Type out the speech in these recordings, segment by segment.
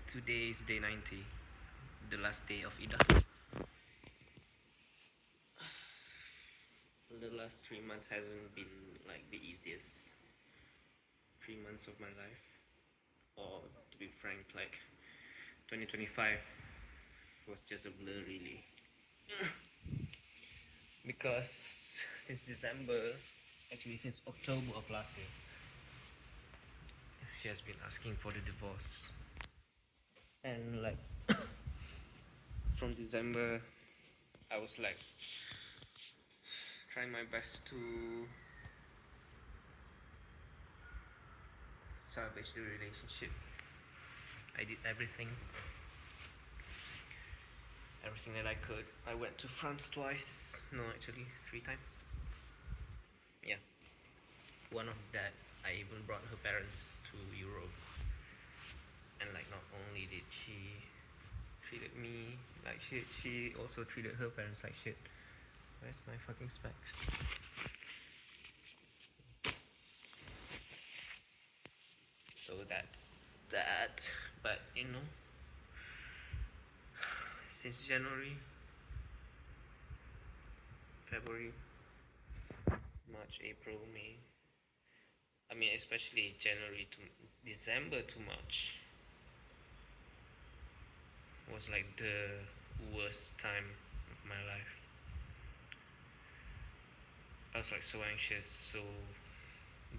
Today is day 90, the last day of Ida. The last 3 months hasn't been like the easiest 3 months of my life. Or to be frank, like 2025 was just a blur really. Because since December, actually since October of last year, she has been asking for the divorce. And like from December, I was like trying my best to salvage the relationship. I did everything that I could. I went to France twice. No, actually, 3 times. Yeah. One of that, I even brought her parents to Europe. And like, not only did she treated me like shit, she also treated her parents like shit. Where's my fucking specs? So that's that. But since January, February, March, April, May. I mean, especially January to December to March was like the worst time of my life. I was like so anxious, so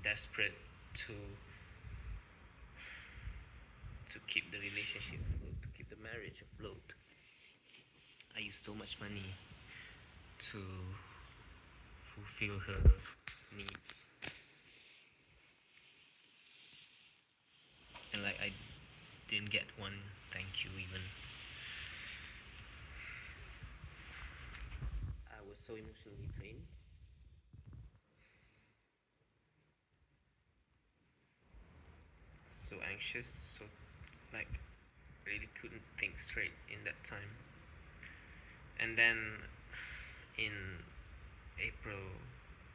desperate to keep the relationship afloat, to keep the marriage afloat. I used so much money to fulfill her needs. And like I didn't get one thank you even. I was so emotionally drained. So anxious, so like really couldn't think straight in that time. And then in April,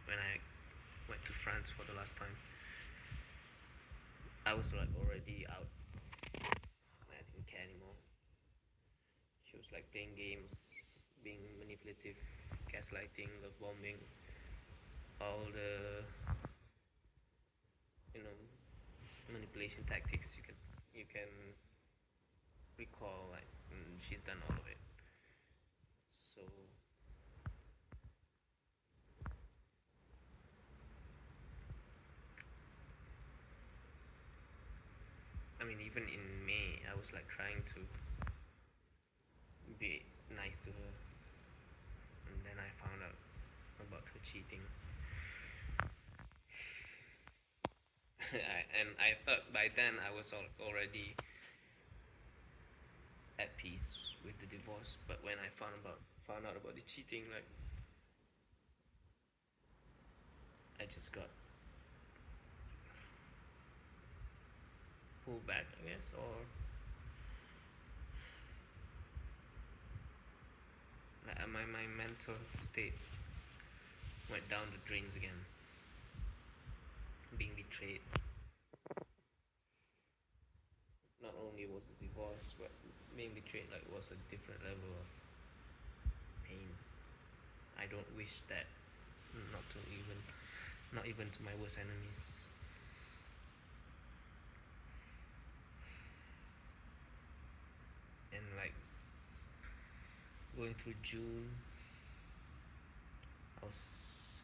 when I went to France for the last time, I was like already out. I didn't care anymore. She was like playing games, being manipulative, gaslighting, love bombing, all the you know manipulation tactics you can recall. Like she's done all of it. So I mean, even in May, I was like trying to be nice to her, and then I found out about her cheating. And I thought by then I was already at peace with the divorce, but when I found out about the cheating, like I just got pulled back, I guess, or my mental state went down the drains again. Being betrayed. Not only was the divorce, but being betrayed like was a different level of pain. I don't wish that, not even to my worst enemies. And like going through June, I was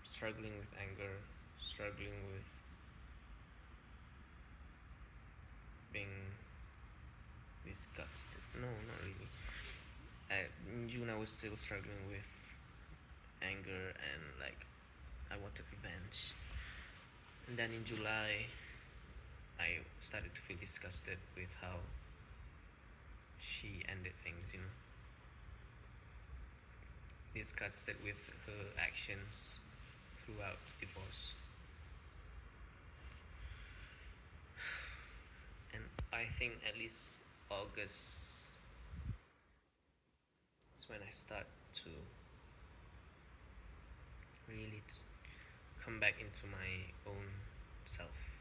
struggling with anger, struggling with being disgusted. No, not really. In June, I was still struggling with anger and like I wanted revenge. And then in July, I started to feel disgusted with how she ended things. Disgusted with her actions throughout the divorce. And I think at least August is when I start to really come back into my own self.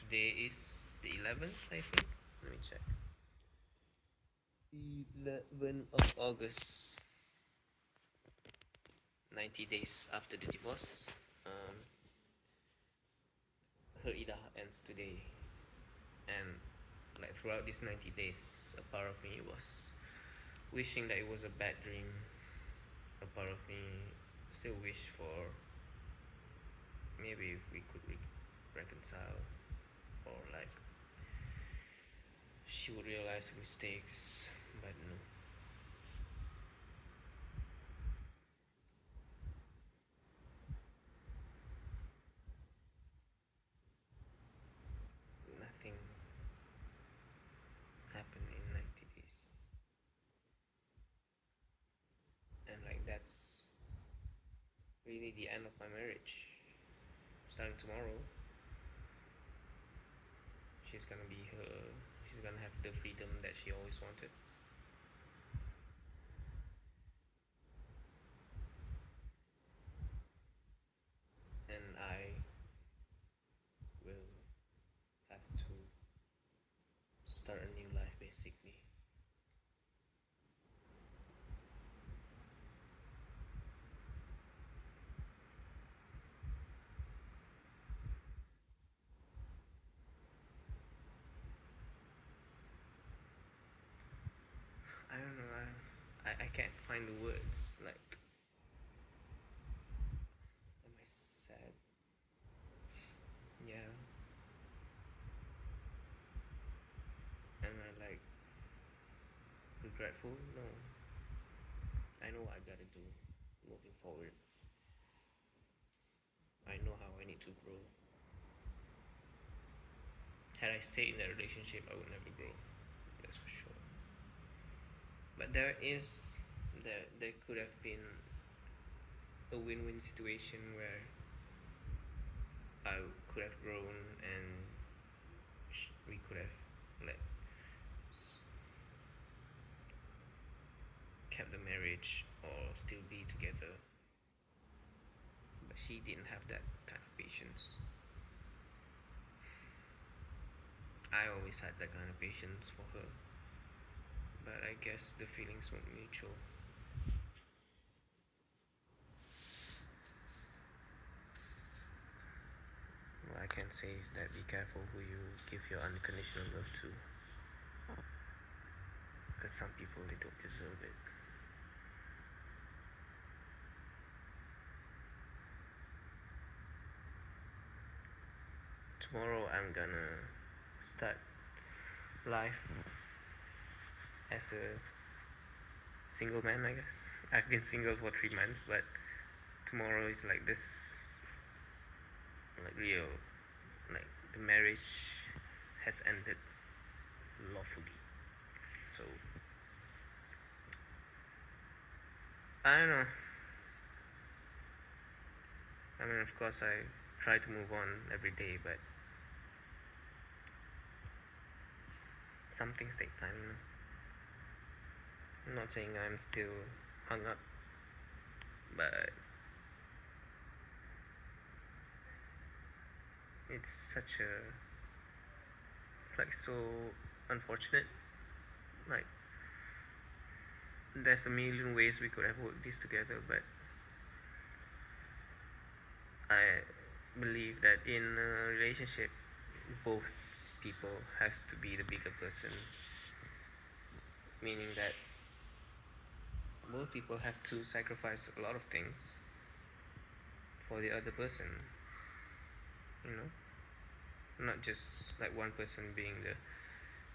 Today is the 11th, I think. Let me check. 11th of August. 90 days after the divorce. Her Ida ends today. And like throughout these 90 days, a part of me was wishing that it was a bad dream. A part of me still wish for maybe if we could reconcile, or like she would realize her mistakes, but no. Nothing happened in 90 days. And like that's really the end of my marriage. Starting tomorrow, she's gonna be her, she's gonna have the freedom that she always wanted. And I will have to start a new life basically. I don't know, I can't find the words. Like, am I sad? Yeah. Am I like regretful? No. I know what I gotta do moving forward. I know how I need to grow. Had I stayed in that relationship, I would never grow. That's for sure. But there could have been a win-win situation where I could have grown and we could have like kept the marriage or still be together. But she didn't have that kind of patience. I always had that kind of patience for her. But I guess the feelings weren't mutual. What I can say is that be careful who you give your unconditional love to. Because some people, they don't deserve it. Tomorrow I'm gonna start life as a single man, I guess. I've been single for 3 months, but tomorrow is like this, like real, like the marriage has ended lawfully. So I don't know. I mean, of course, I try to move on every day, but some things take time. I'm not saying I'm still hung up, but it's such a, it's like so unfortunate. Like, there's a million ways we could have worked this together, but I believe that in a relationship, both people has to be the bigger person, meaning that both people have to sacrifice a lot of things for the other person, you know, not just like one person being the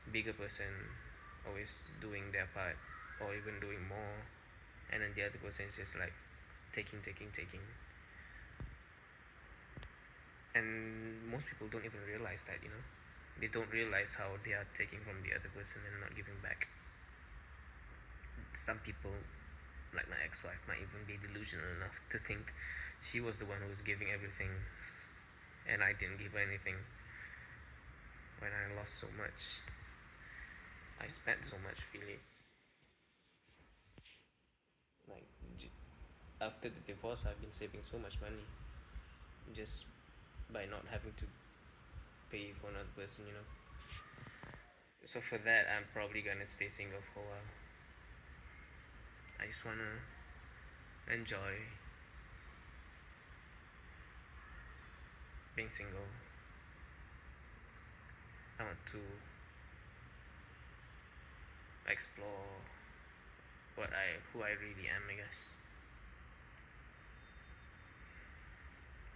bigger person, always doing their part or even doing more, and then the other person is just like taking, and most people don't even realize that, you know, they don't realize how they are taking from the other person and not giving back. Some people, like my ex-wife, might even be delusional enough to think she was the one who was giving everything and I didn't give her anything when I lost so much. I spent so much, really. Like, after the divorce, I've been saving so much money just by not having to pay for another person, you know. So for that, I'm probably gonna stay single for a while. I just wanna enjoy being single. I want to explore who I really am, I guess.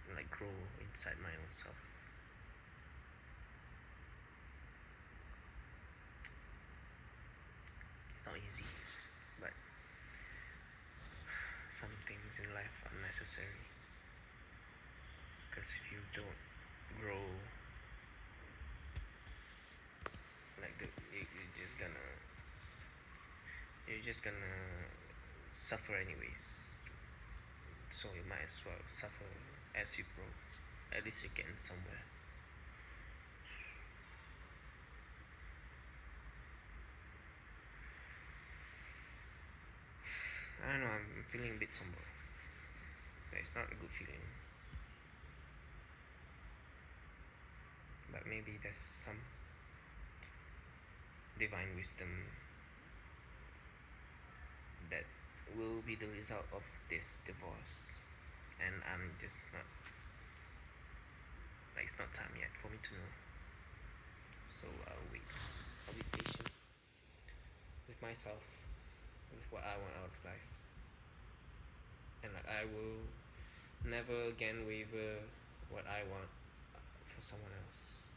And like grow inside my own self. It's not easy, but some things in life are necessary. Because if you don't grow, like you're just gonna suffer anyways. So you might as well suffer as you grow. At least you get somewhere. I don't know, I'm feeling a bit somber. It's not a good feeling. But maybe there's some divine wisdom that will be the result of this divorce. And I'm just not, like, it's not time yet for me to know. So I'll wait. I'll be patient with myself, with what I want out of life. And like, I will never again waver what I want for someone else.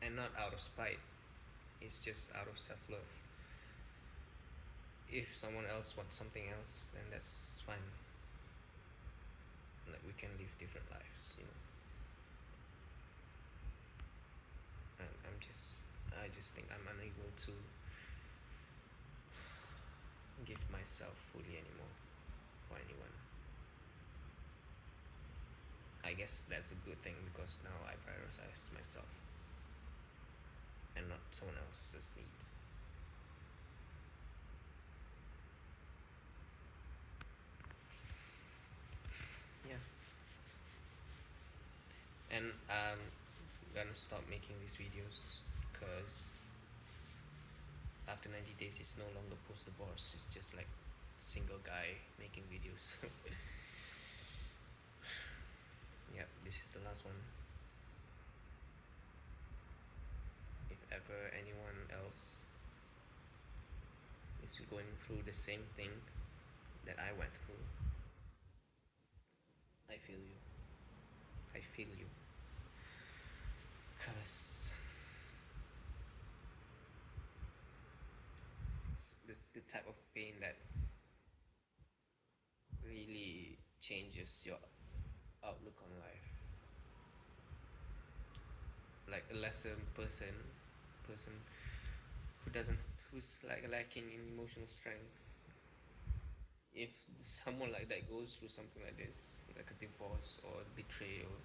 And not out of spite, it's just out of self love. If someone else wants something else, then that's fine. Like, we can live different lives, you know. I just think I'm unable to give myself fully anymore for anyone. I guess that's a good thing because now I prioritize myself and not someone else's needs. Yeah. And I'm gonna stop making these videos because after 90 days it's no longer post divorce, it's just like single guy making videos. Yep, this is the last one. If ever anyone else is going through the same thing that I went through, I feel you. I feel you. Because it's the type of pain that really changes your outlook on life. Like a lesser person who doesn't, who's like lacking in emotional strength. If someone like that goes through something like this, like a divorce or betrayal,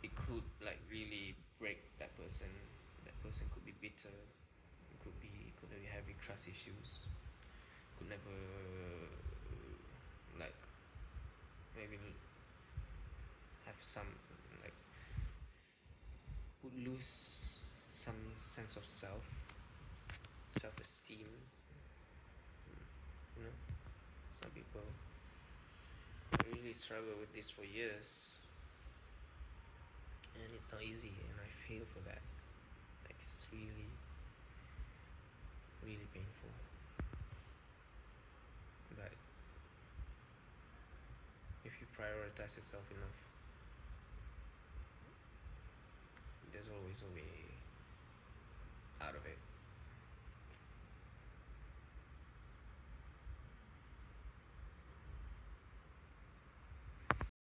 it could like really break that person. That person could be bitter, could be having trust issues, could never like maybe have some like would lose some sense of self-esteem. You know, some people really struggle with this for years, and it's not easy. And I feel for that. Like, it's really, really painful. But if you prioritize yourself enough, there's always a way